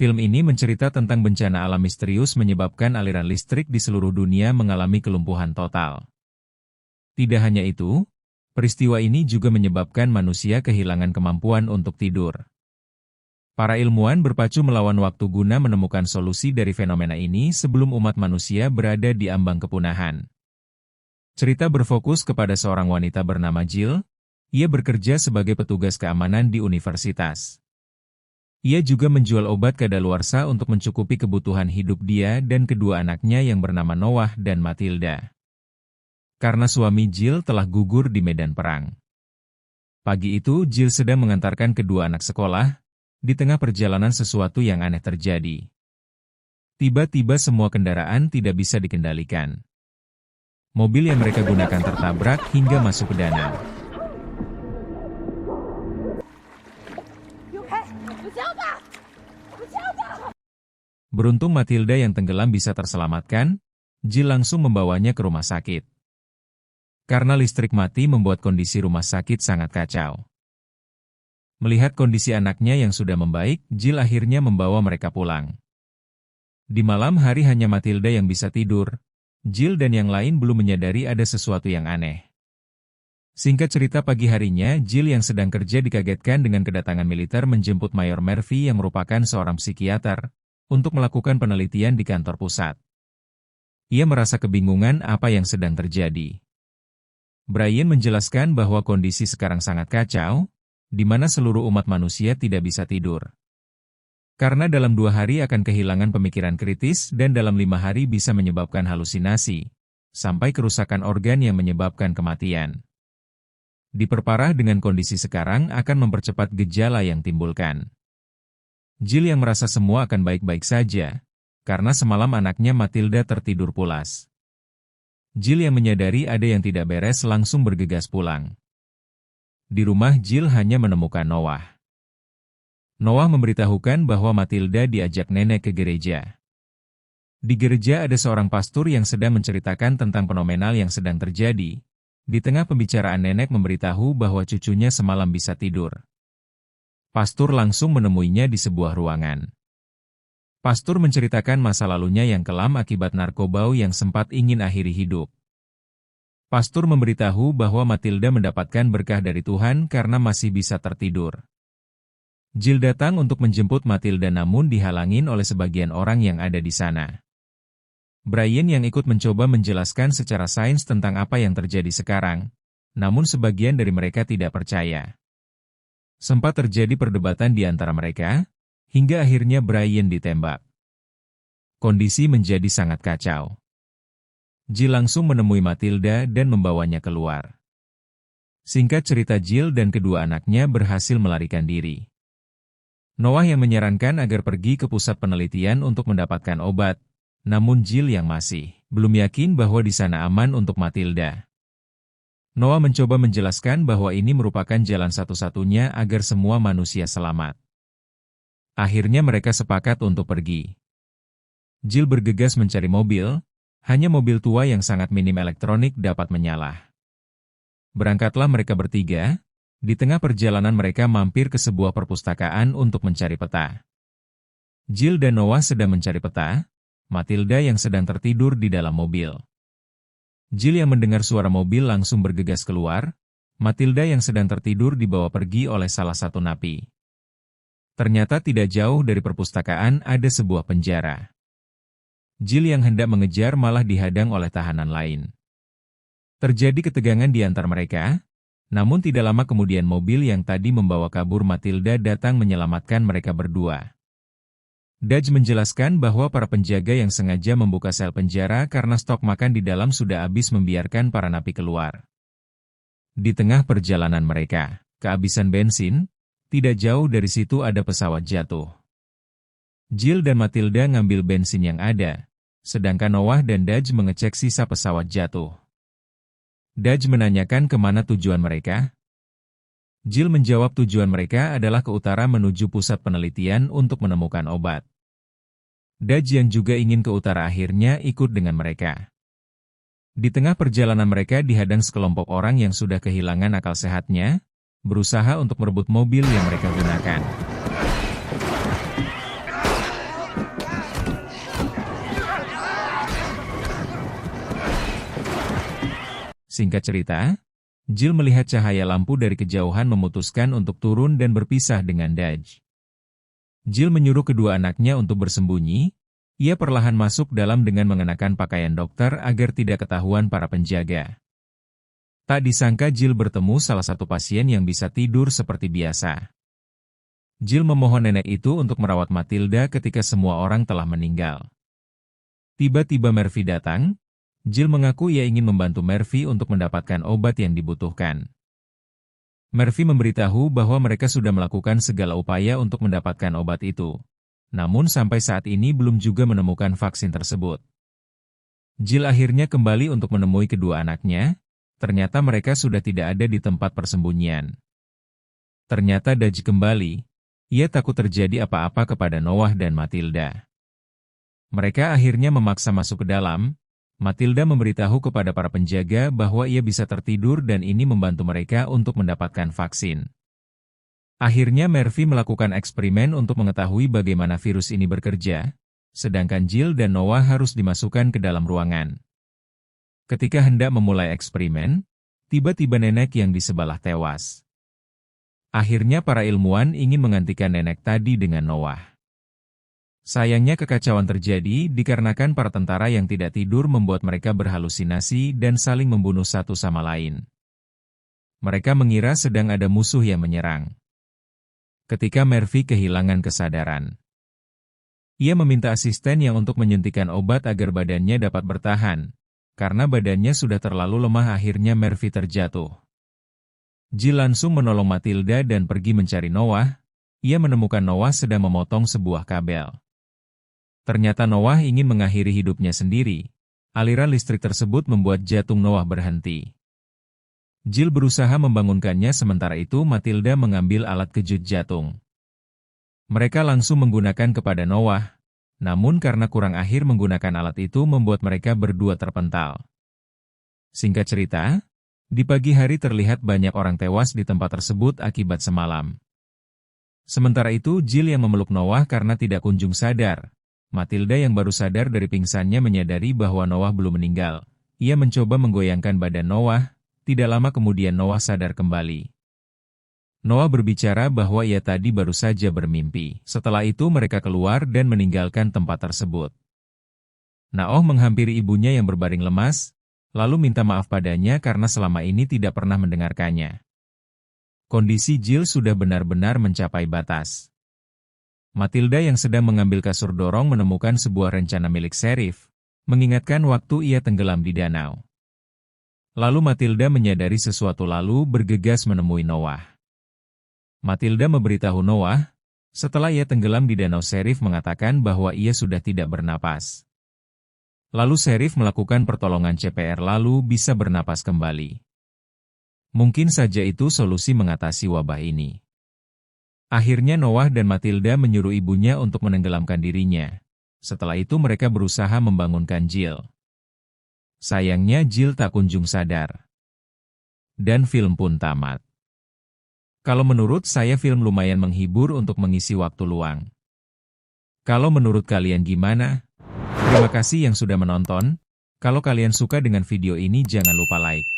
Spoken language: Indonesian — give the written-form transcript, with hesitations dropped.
Film ini mencerita tentang bencana alam misterius menyebabkan aliran listrik di seluruh dunia mengalami kelumpuhan total. Tidak hanya itu, peristiwa ini juga menyebabkan manusia kehilangan kemampuan untuk tidur. Para ilmuwan berpacu melawan waktu guna menemukan solusi dari fenomena ini sebelum umat manusia berada di ambang kepunahan. Cerita berfokus kepada seorang wanita bernama Jill. Ia bekerja sebagai petugas keamanan di universitas. Ia juga menjual obat kadaluarsa untuk mencukupi kebutuhan hidup dia dan kedua anaknya yang bernama Noah dan Matilda. Karena suami Jill telah gugur di medan perang. Pagi itu Jill sedang mengantarkan kedua anak sekolah. Di tengah perjalanan sesuatu yang aneh terjadi. Tiba-tiba semua kendaraan tidak bisa dikendalikan. Mobil yang mereka gunakan tertabrak hingga masuk ke danau. Beruntung Matilda yang tenggelam bisa terselamatkan, Jill langsung membawanya ke rumah sakit. Karena listrik mati membuat kondisi rumah sakit sangat kacau. Melihat kondisi anaknya yang sudah membaik, Jill akhirnya membawa mereka pulang. Di malam hari hanya Matilda yang bisa tidur. Jill dan yang lain belum menyadari ada sesuatu yang aneh. Singkat cerita pagi harinya, Jill yang sedang kerja dikagetkan dengan kedatangan militer menjemput Mayor Murphy yang merupakan seorang psikiater, untuk melakukan penelitian di kantor pusat. Ia merasa kebingungan apa yang sedang terjadi. Brian menjelaskan bahwa kondisi sekarang sangat kacau, di mana seluruh umat manusia tidak bisa tidur. Karena dalam 2 hari akan kehilangan pemikiran kritis dan dalam 5 hari bisa menyebabkan halusinasi, sampai kerusakan organ yang menyebabkan kematian. Diperparah dengan kondisi sekarang akan mempercepat gejala yang timbulkan. Jill yang merasa semua akan baik-baik saja, karena semalam anaknya Matilda tertidur pulas. Jill yang menyadari ada yang tidak beres langsung bergegas pulang. Di rumah Jill hanya menemukan Noah. Noah memberitahukan bahwa Matilda diajak nenek ke gereja. Di gereja ada seorang pastor yang sedang menceritakan tentang fenomenal yang sedang terjadi. Di tengah pembicaraan nenek memberitahu bahwa cucunya semalam bisa tidur. Pastor langsung menemuinya di sebuah ruangan. Pastor menceritakan masa lalunya yang kelam akibat narkoba yang sempat ingin akhiri hidup. Pastor memberitahu bahwa Matilda mendapatkan berkah dari Tuhan karena masih bisa tertidur. Jill datang untuk menjemput Matilda namun dihalangin oleh sebagian orang yang ada di sana. Brian yang ikut mencoba menjelaskan secara sains tentang apa yang terjadi sekarang, namun sebagian dari mereka tidak percaya. Sempat terjadi perdebatan di antara mereka, hingga akhirnya Brian ditembak. Kondisi menjadi sangat kacau. Jill langsung menemui Matilda dan membawanya keluar. Singkat cerita Jill dan kedua anaknya berhasil melarikan diri. Noah yang menyarankan agar pergi ke pusat penelitian untuk mendapatkan obat, namun Jill yang masih belum yakin bahwa di sana aman untuk Matilda. Noah mencoba menjelaskan bahwa ini merupakan jalan satu-satunya agar semua manusia selamat. Akhirnya mereka sepakat untuk pergi. Jill bergegas mencari mobil, hanya mobil tua yang sangat minim elektronik dapat menyala. Berangkatlah mereka bertiga, di tengah perjalanan mereka mampir ke sebuah perpustakaan untuk mencari peta. Jill dan Noah sedang mencari peta, Matilda yang sedang tertidur di dalam mobil. Jill yang mendengar suara mobil langsung bergegas keluar, Matilda yang sedang tertidur dibawa pergi oleh salah satu napi. Ternyata tidak jauh dari perpustakaan ada sebuah penjara. Jill yang hendak mengejar malah dihadang oleh tahanan lain. Terjadi ketegangan di antara mereka, namun tidak lama kemudian mobil yang tadi membawa kabur Matilda datang menyelamatkan mereka berdua. Dutch menjelaskan bahwa para penjaga yang sengaja membuka sel penjara karena stok makan di dalam sudah habis membiarkan para napi keluar. Di tengah perjalanan mereka, kehabisan bensin, tidak jauh dari situ ada pesawat jatuh. Jill dan Matilda ngambil bensin yang ada, sedangkan Noah dan Dutch mengecek sisa pesawat jatuh. Dutch menanyakan kemana tujuan mereka. Jill menjawab tujuan mereka adalah ke utara menuju pusat penelitian untuk menemukan obat. Dutch yang juga ingin ke utara akhirnya ikut dengan mereka. Di tengah perjalanan mereka dihadang sekelompok orang yang sudah kehilangan akal sehatnya, berusaha untuk merebut mobil yang mereka gunakan. Singkat cerita, Jill melihat cahaya lampu dari kejauhan memutuskan untuk turun dan berpisah dengan Dutch. Jill menyuruh kedua anaknya untuk bersembunyi. Ia perlahan masuk dalam dengan mengenakan pakaian dokter agar tidak ketahuan para penjaga. Tak disangka Jill bertemu salah satu pasien yang bisa tidur seperti biasa. Jill memohon nenek itu untuk merawat Matilda ketika semua orang telah meninggal. Tiba-tiba Murphy datang. Jill mengaku ia ingin membantu Murphy untuk mendapatkan obat yang dibutuhkan. Murphy memberitahu bahwa mereka sudah melakukan segala upaya untuk mendapatkan obat itu. Namun sampai saat ini belum juga menemukan vaksin tersebut. Jill akhirnya kembali untuk menemui kedua anaknya. Ternyata mereka sudah tidak ada di tempat persembunyian. Ternyata Dutch kembali. Ia takut terjadi apa-apa kepada Noah dan Matilda. Mereka akhirnya memaksa masuk ke dalam. Matilda memberitahu kepada para penjaga bahwa ia bisa tertidur dan ini membantu mereka untuk mendapatkan vaksin. Akhirnya Murphy melakukan eksperimen untuk mengetahui bagaimana virus ini bekerja, sedangkan Jill dan Noah harus dimasukkan ke dalam ruangan. Ketika hendak memulai eksperimen, tiba-tiba nenek yang di sebelah tewas. Akhirnya para ilmuwan ingin menggantikan nenek tadi dengan Noah. Sayangnya kekacauan terjadi dikarenakan para tentara yang tidak tidur membuat mereka berhalusinasi dan saling membunuh satu sama lain. Mereka mengira sedang ada musuh yang menyerang. Ketika Murphy kehilangan kesadaran, ia meminta asisten yang untuk menyuntikkan obat agar badannya dapat bertahan. Karena badannya sudah terlalu lemah akhirnya Murphy terjatuh. Jill langsung menolong Matilda dan pergi mencari Noah. Ia menemukan Noah sedang memotong sebuah kabel. Ternyata Noah ingin mengakhiri hidupnya sendiri. Aliran listrik tersebut membuat jantung Noah berhenti. Jill berusaha membangunkannya sementara itu Matilda mengambil alat kejut jantung. Mereka langsung menggunakan kepada Noah, namun karena kurang akhir menggunakan alat itu membuat mereka berdua terpental. Singkat cerita, di pagi hari terlihat banyak orang tewas di tempat tersebut akibat semalam. Sementara itu Jill yang memeluk Noah karena tidak kunjung sadar. Matilda yang baru sadar dari pingsannya menyadari bahwa Noah belum meninggal. Ia mencoba menggoyangkan badan Noah. Tidak lama kemudian Noah sadar kembali. Noah berbicara bahwa ia tadi baru saja bermimpi. Setelah itu mereka keluar dan meninggalkan tempat tersebut. Noah menghampiri ibunya yang berbaring lemas, lalu minta maaf padanya karena selama ini tidak pernah mendengarkannya. Kondisi Jill sudah benar-benar mencapai batas. Matilda yang sedang mengambil kasur dorong menemukan sebuah rencana milik Sheriff, mengingatkan waktu ia tenggelam di danau. Lalu Matilda menyadari sesuatu lalu bergegas menemui Noah. Matilda memberitahu Noah, setelah ia tenggelam di danau Sheriff mengatakan bahwa ia sudah tidak bernapas. Lalu Sheriff melakukan pertolongan CPR lalu bisa bernapas kembali. Mungkin saja itu solusi mengatasi wabah ini. Akhirnya Noah dan Matilda menyuruh ibunya untuk menenggelamkan dirinya. Setelah itu mereka berusaha membangunkan Jill. Sayangnya Jill tak kunjung sadar. Dan film pun tamat. Kalau menurut saya film lumayan menghibur untuk mengisi waktu luang. Kalau menurut kalian gimana? Terima kasih yang sudah menonton. Kalau kalian suka dengan video ini jangan lupa like,